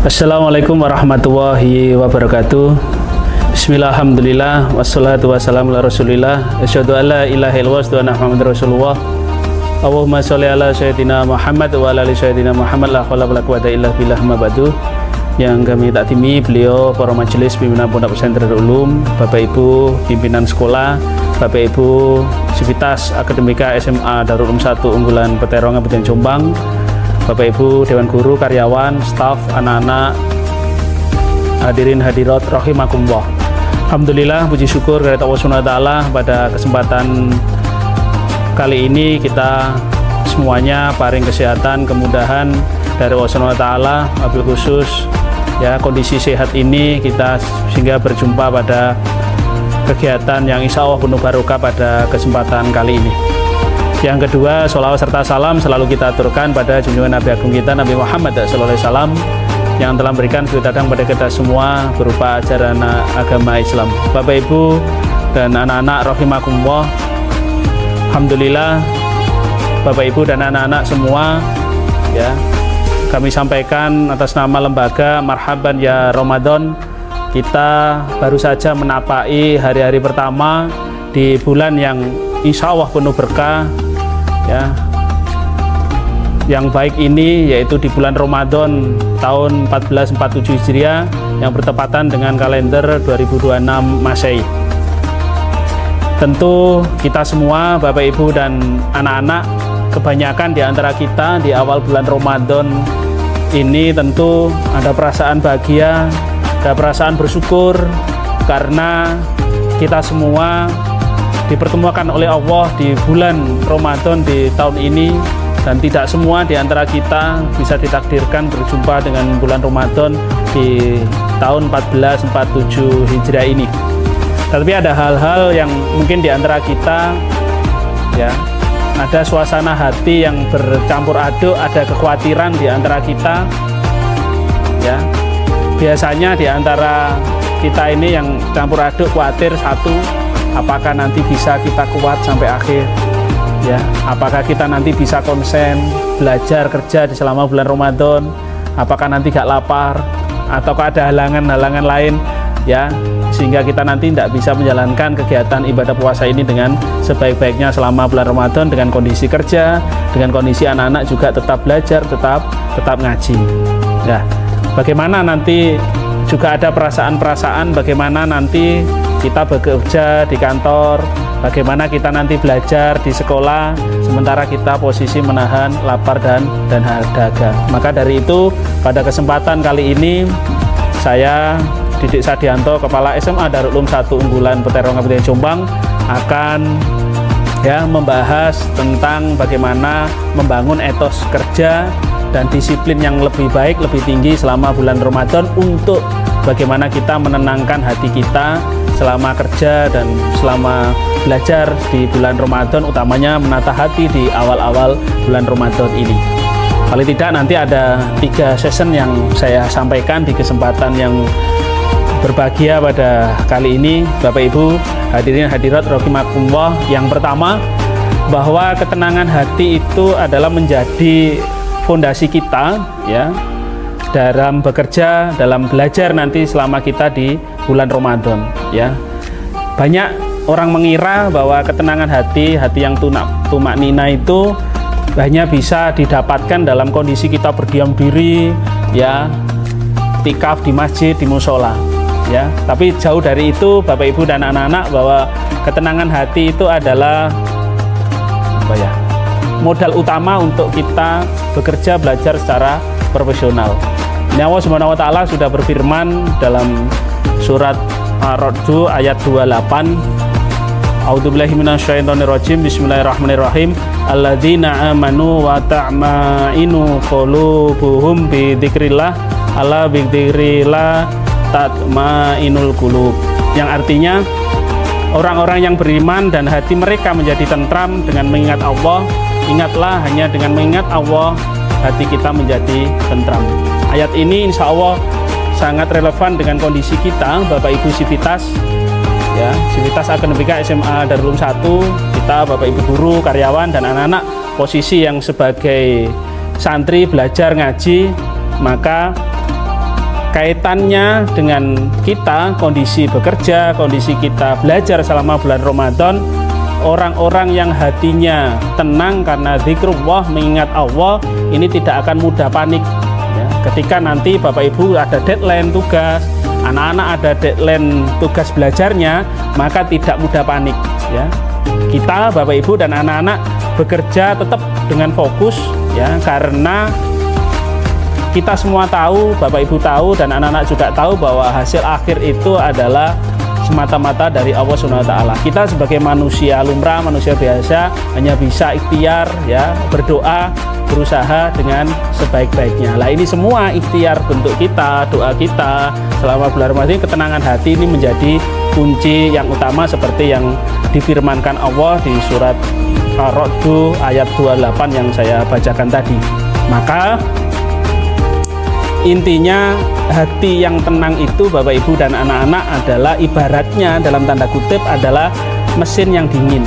Assalamualaikum warahmatullahi wabarakatuh. Bismillah, alhamdulillah, wassalatu wassalamu ala rasulillah. Asyhadu an la ilaha illallah wa asyhadu anna Muhammadar rasulullah. Allahumma sholli ala sayyidina Muhammad wa ala ali sayyidina Muhammad, la haula wala quwwata illa billah, ma ba'du. Yang kami taktimi beliau para majelis pimpinan Pondok Pesantren Darul Ulum, Bapak Ibu pimpinan sekolah, Bapak Ibu Sivitas Akademika SMA Darul Ulum 1 Unggulan Peterongan Kabupaten Jombang, Bapak Ibu Dewan Guru, karyawan, staf, anak-anak, hadirin hadirat rahimakumullah. Alhamdulillah, puji syukur kepada Allah SWT. Pada kesempatan kali ini kita semuanya paring kesehatan, kemudahan dari Allah SWT. Wabil khusus ya, kondisi sehat ini kita sehingga berjumpa pada kegiatan yang insya Allah penuh barokah pada kesempatan kali ini. Yang kedua, sholawat serta salam selalu kita aturkan pada junjungan Nabi Agung kita, Nabi Muhammad SAW, yang telah memberikan keutamaan pada kita semua berupa ajaran agama Islam. Bapak Ibu dan anak-anak rahimakumullah, alhamdulillah Bapak Ibu dan anak-anak semua ya, kami sampaikan atas nama lembaga Marhaban Ya Ramadan, kita baru saja menapai hari-hari pertama di bulan yang insya Allah penuh berkah ya, yang baik ini, yaitu di bulan Ramadan tahun 1447 Hijriah yang bertepatan dengan kalender 2026 Masehi. Tentu kita semua Bapak Ibu dan anak-anak, kebanyakan di antara kita di awal bulan Ramadan ini tentu ada perasaan bahagia, ada perasaan bersyukur karena kita semua dipertemukan oleh Allah di bulan Ramadan di tahun ini, dan tidak semua di antara kita bisa ditakdirkan berjumpa dengan bulan Ramadan di tahun 1447 Hijriah ini. Tapi ada hal-hal yang mungkin di antara kita ya, ada suasana hati yang bercampur aduk, ada kekhawatiran di antara kita ya. Biasanya di antara kita ini yang campur aduk, khawatir satu, apakah nanti bisa kita kuat sampai akhir ya, apakah kita nanti bisa konsen belajar kerja di selama bulan Ramadan, apakah nanti gak lapar ataukah ada halangan-halangan lain ya, sehingga kita nanti tidak bisa menjalankan kegiatan ibadah puasa ini dengan sebaik-baiknya selama bulan Ramadan, dengan kondisi kerja, dengan kondisi anak-anak juga tetap belajar, tetap ngaji ya. Bagaimana nanti juga ada perasaan-perasaan bagaimana nanti kita bekerja di kantor, bagaimana kita nanti belajar di sekolah, sementara kita posisi menahan lapar dan dahaga. Maka dari itu, pada kesempatan kali ini, saya Didik Sadianto, Kepala SMA Darul Ulum 1 Unggulan Peterongan Kabupaten Jombang, akan ya membahas tentang bagaimana membangun etos kerja dan disiplin yang lebih baik, lebih tinggi selama bulan Ramadan, untuk bagaimana kita menenangkan hati kita selama kerja dan selama belajar di bulan Ramadan, utamanya menata hati di awal-awal bulan Ramadan ini. Paling tidak nanti ada 3 session yang saya sampaikan di kesempatan yang berbahagia pada kali ini, Bapak Ibu hadirin hadirat rahimakumullah. Yang pertama, bahwa ketenangan hati itu adalah menjadi fondasi kita ya, dalam bekerja, dalam belajar nanti selama kita di bulan Ramadan ya. Banyak orang mengira bahwa ketenangan hati yang tumak nina itu hanya bisa didapatkan dalam kondisi kita berdiam diri ya, tikaf di masjid, di musola ya. Tapi jauh dari itu Bapak Ibu dan anak-anak, bahwa ketenangan hati itu adalah apa ya, modal utama untuk kita bekerja belajar secara profesional. Ini Allah Subhanahu wa taala sudah berfirman dalam surat Ar-Ra'd ayat 28. A'udzubillahi minasyaitonirrajim. Bismillahirrahmanirrahim. Alladzina amanu wa ta'mainu qulubuhum bi dzikrillah. Ala bi dzikrillah tatmainul qulub. Yang artinya, orang-orang yang beriman dan hati mereka menjadi tentram dengan mengingat Allah. Ingatlah, hanya dengan mengingat Allah hati kita menjadi tentram. Ayat ini insya Allah sangat relevan dengan kondisi kita, Bapak Ibu Sivitas ya, Sivitas Akademika SMA Darul Ulum 1, kita Bapak Ibu guru, karyawan dan anak-anak posisi yang sebagai santri belajar ngaji, maka kaitannya dengan kita, kondisi bekerja, kondisi kita belajar selama bulan Ramadan. Orang-orang yang hatinya tenang karena zikrullah, mengingat Allah, ini tidak akan mudah panik ya. Ketika nanti Bapak Ibu ada deadline tugas, anak-anak ada deadline tugas belajarnya, maka tidak mudah panik ya. Kita Bapak Ibu dan anak-anak bekerja tetap dengan fokus ya, karena kita semua tahu, Bapak Ibu tahu, dan anak-anak juga tahu bahwa hasil akhir itu adalah semata-mata dari Allah Subhanahu wa taala. Kita sebagai manusia lumrah, manusia biasa, hanya bisa ikhtiar ya, berdoa, berusaha dengan sebaik-baiknya. Lah ini semua ikhtiar bentuk kita, doa kita selama bulan Ramadan, ketenangan hati ini menjadi kunci yang utama seperti yang difirmankan Allah di surat Ar-Ra'd ayat 28 yang saya bacakan tadi. Maka intinya hati yang tenang itu Bapak Ibu dan anak-anak adalah ibaratnya dalam tanda kutip adalah mesin yang dingin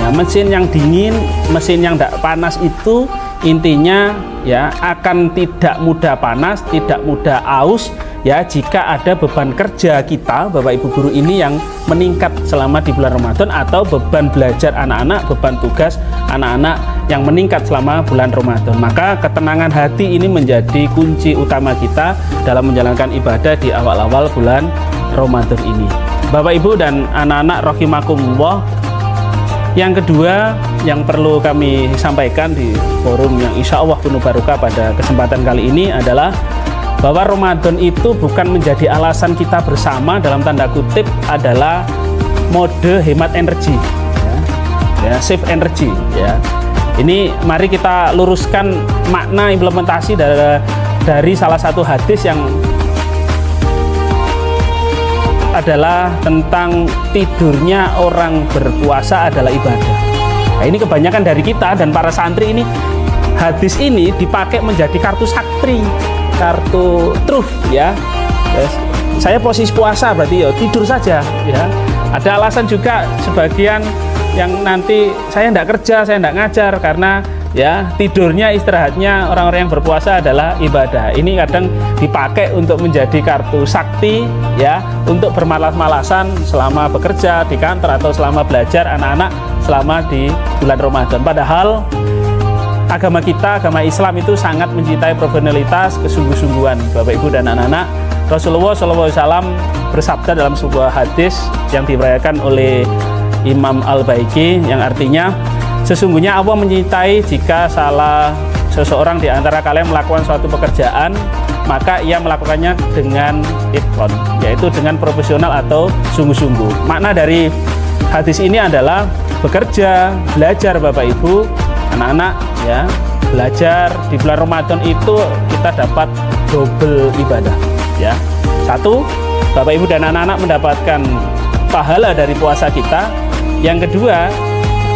ya, mesin yang dingin, mesin yang tidak panas itu intinya ya akan tidak mudah panas, tidak mudah aus ya, jika ada beban kerja kita Bapak Ibu guru ini yang meningkat selama di bulan Ramadan, atau beban belajar anak-anak, beban tugas anak-anak yang meningkat selama bulan Ramadan. Maka ketenangan hati ini menjadi kunci utama kita dalam menjalankan ibadah di awal-awal bulan Ramadan ini. Bapak Ibu dan anak-anak rahimakumullah, yang kedua yang perlu kami sampaikan di forum yang insya Allah penuh barokah pada kesempatan kali ini adalah bahwa Ramadan itu bukan menjadi alasan kita bersama, dalam tanda kutip adalah mode hemat energi ya, save energy ya. Ini mari kita luruskan makna implementasi dari salah satu hadis yang adalah tentang tidurnya orang berpuasa adalah ibadah. Nah, ini kebanyakan dari kita dan para santri ini, hadis ini dipakai menjadi kartu sakti, kartu truf ya. Saya posisi puasa berarti ya tidur saja ya. Ada alasan juga sebagian yang nanti saya tidak kerja, saya tidak ngajar karena ya tidurnya, istirahatnya orang-orang yang berpuasa adalah ibadah. Ini kadang dipakai untuk menjadi kartu sakti ya, untuk bermalas-malasan selama bekerja di kantor atau selama belajar anak-anak selama di bulan Ramadan. Padahal agama kita, agama Islam itu sangat mencintai profesionalitas, kesungguh-sungguhan Bapak Ibu dan anak-anak. Rasulullah SAW bersabda dalam sebuah hadis yang diriwayatkan oleh Imam Al-Baiki yang artinya, sesungguhnya Allah mencintai jika salah seseorang di antara kalian melakukan suatu pekerjaan, maka ia melakukannya dengan itqan, yaitu dengan profesional atau sungguh-sungguh. Makna dari hadis ini adalah bekerja, belajar Bapak Ibu, anak-anak ya, belajar di bulan Ramadan itu kita dapat double ibadah ya. Satu, Bapak Ibu dan anak-anak mendapatkan pahala dari puasa kita. Yang kedua,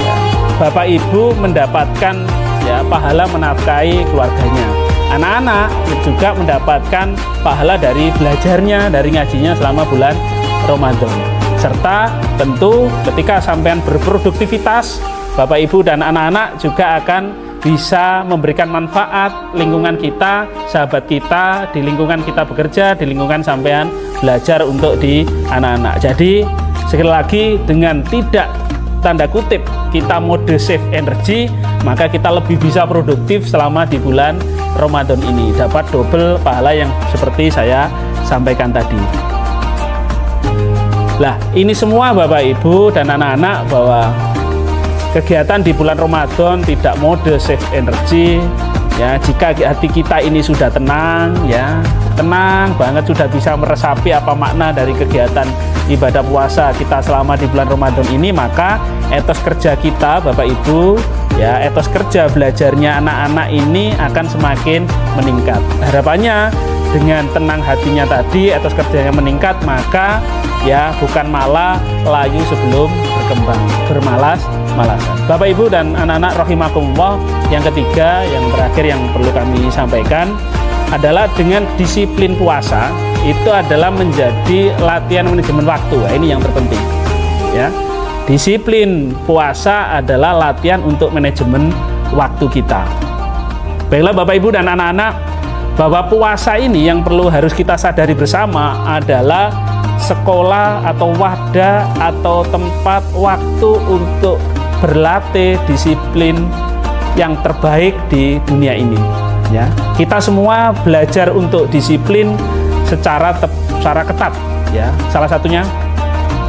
ya, Bapak Ibu mendapatkan ya pahala menafkahi keluarganya. Anak-anak juga mendapatkan pahala dari belajarnya, dari ngajinya selama bulan Ramadan. Serta tentu ketika sampean berproduktivitas, Bapak Ibu dan anak-anak juga akan bisa memberikan manfaat lingkungan kita, sahabat kita, di lingkungan kita bekerja, di lingkungan sampean belajar untuk di anak-anak. Jadi sekali lagi, dengan tidak tanda kutip kita mode save energy, maka kita lebih bisa produktif selama di bulan Ramadan ini, dapat double pahala yang seperti saya sampaikan tadi. Lah ini semua Bapak Ibu dan anak-anak, bahwa kegiatan di bulan Ramadan tidak mode save energy ya, jika hati kita ini sudah tenang ya, tenang banget, sudah bisa meresapi apa makna dari kegiatan ibadah puasa kita selama di bulan Ramadan ini, maka etos kerja kita Bapak Ibu ya, etos kerja belajarnya anak-anak ini akan semakin meningkat. Harapannya dengan tenang hatinya tadi, etos kerjanya meningkat, maka ya bukan malah layu sebelum berkembang, bermalas-malasan. Bapak Ibu dan anak-anak rahimakumullah, yang ketiga, yang terakhir yang perlu kami sampaikan adalah dengan disiplin puasa itu adalah menjadi latihan manajemen waktu. Nah, ini yang terpenting ya. Disiplin puasa adalah latihan untuk manajemen waktu kita. Baiklah Bapak Ibu dan anak-anak, bahwa puasa ini yang perlu harus kita sadari bersama adalah sekolah atau wadah atau tempat waktu untuk berlatih disiplin yang terbaik di dunia ini, ya. Kita semua belajar untuk disiplin secara ketat, ya. Salah satunya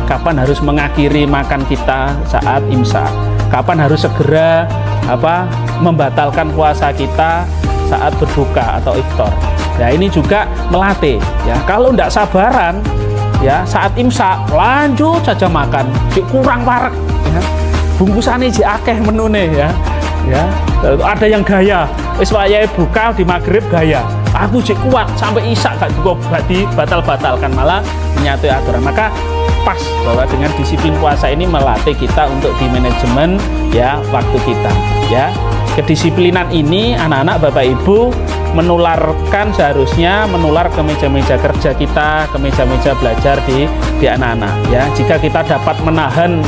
kapan harus mengakhiri makan kita saat imsak, kapan harus segera membatalkan puasa kita saat berbuka atau iftar. Ya, ini juga melatih, ya. Kalau tidak sabaran, ya, saat imsak lanjut saja makan, kurang parek, ya. Bungkusannya akeh menune, ya. Ya, ada yang gaya, wis wayahe buka di maghrib gaya. Aku kuat sampai isak gak cukup, batal-batalkan, malah menyatu aturan. Maka pas bahwa dengan disiplin puasa ini melatih kita untuk di manajemen, ya, waktu kita, ya. Kedisiplinan ini anak-anak Bapak Ibu seharusnya menular ke meja-meja kerja kita, ke meja-meja belajar di anak-anak, ya. Jika kita dapat menahan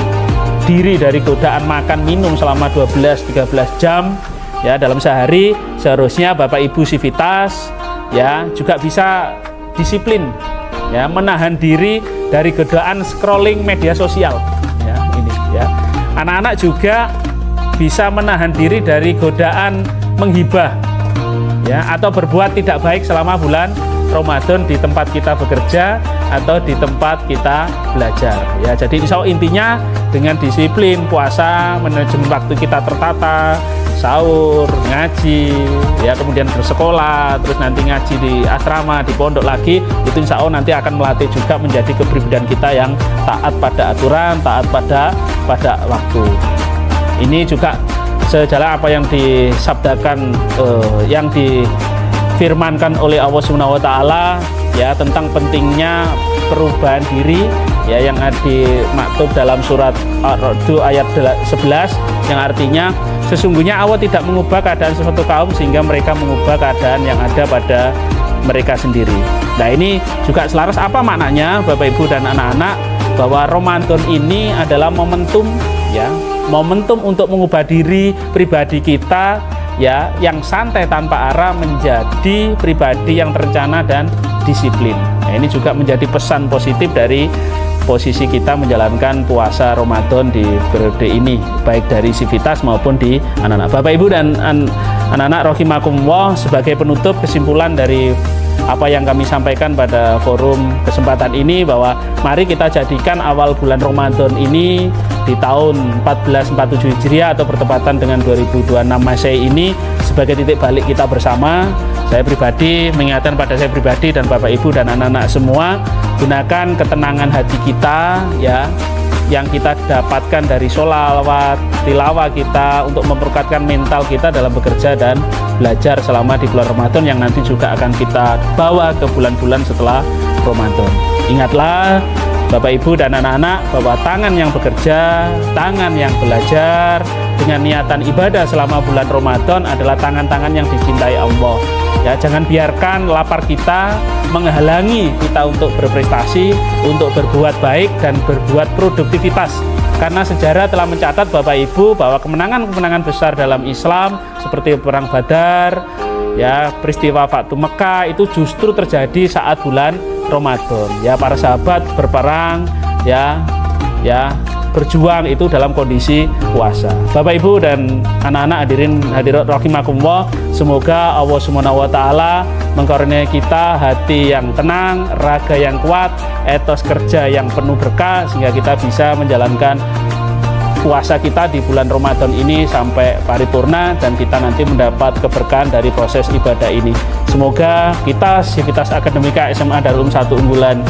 diri dari godaan makan minum selama 12-13 jam, ya, dalam sehari, seharusnya Bapak Ibu sivitas, ya, juga bisa disiplin, ya, menahan diri dari godaan scrolling media sosial, ya, ini, ya. Anak-anak juga bisa menahan diri dari godaan menghibah, ya, atau berbuat tidak baik selama bulan Ramadan di tempat kita bekerja atau di tempat kita belajar, ya. Jadi intinya dengan disiplin puasa, manajemen waktu kita tertata, sahur, ngaji, ya, kemudian bersekolah, terus nanti ngaji di asrama, di pondok lagi, itu insya Allah nanti akan melatih juga menjadi kepribadian kita yang taat pada aturan, taat pada waktu. Ini juga sejalan apa yang disabdakan, yang difirmankan oleh Allah Subhanahu wa taala, ya, tentang pentingnya perubahan diri, ya, yang dimaktub dalam surat Ar-Ra'd ayat 11, yang artinya sesungguhnya Allah tidak mengubah keadaan suatu kaum sehingga mereka mengubah keadaan yang ada pada mereka sendiri. Nah, ini juga selaras apa maknanya Bapak Ibu dan anak-anak, bahwa Ramadan ini adalah momentum, ya, momentum untuk mengubah diri pribadi kita, ya, yang santai tanpa arah menjadi pribadi yang terencana dan disiplin. Nah, ini juga menjadi pesan positif dari posisi kita menjalankan puasa Ramadan di periode ini, baik dari sivitas maupun di anak-anak. Bapak Ibu dan anak-anak rahimakumullah, sebagai penutup kesimpulan dari apa yang kami sampaikan pada forum kesempatan ini, bahwa mari kita jadikan awal bulan Ramadan ini di tahun 1447 Hijriah atau bertepatan dengan 2026 Masehi ini sebagai titik balik kita bersama. Saya pribadi mengingatkan pada saya pribadi dan Bapak Ibu dan anak-anak semua, gunakan ketenangan hati kita, ya, yang kita dapatkan dari sholawat, tilawah kita untuk memperkuatkan mental kita dalam bekerja dan belajar selama di bulan Ramadan yang nanti juga akan kita bawa ke bulan-bulan setelah Ramadan. Ingatlah Bapak Ibu dan anak-anak bahwa tangan yang bekerja, tangan yang belajar dengan niatan ibadah selama bulan Ramadan adalah tangan-tangan yang dicintai Allah. Ya, jangan biarkan lapar kita menghalangi kita untuk berprestasi, untuk berbuat baik dan berbuat produktivitas. Karena sejarah telah mencatat Bapak Ibu bahwa kemenangan-kemenangan besar dalam Islam seperti perang Badar, ya, peristiwa Fathu Mekah itu justru terjadi saat bulan Ramadan. Ya, para sahabat berperang, ya, berjuang itu dalam kondisi puasa. Bapak Ibu dan anak-anak hadirat rahimakumullah, semoga Allah Subhanahu wa taala mengkaruniai kita hati yang tenang, raga yang kuat, etos kerja yang penuh berkah sehingga kita bisa menjalankan puasa kita di bulan Ramadan ini sampai paripurna dan kita nanti mendapat keberkahan dari proses ibadah ini. Semoga kita Sivitas Akademika SMA Darul Ulum 1 Unggulan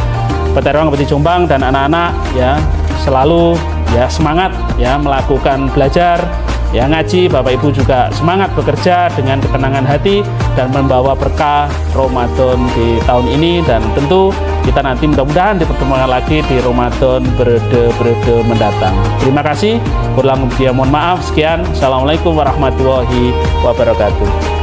Peterong Beti Jombang dan anak-anak, ya, selalu, ya, semangat, ya, melakukan belajar, ya, ngaji. Bapak Ibu juga semangat bekerja dengan ketenangan hati dan membawa berkah Ramadan di tahun ini, dan tentu kita nanti mudah-mudahan dipertemukan lagi di Ramadan periode mendatang. Terima kasih. Kurang lebih mohon maaf. Sekian. Assalamualaikum warahmatullahi wabarakatuh.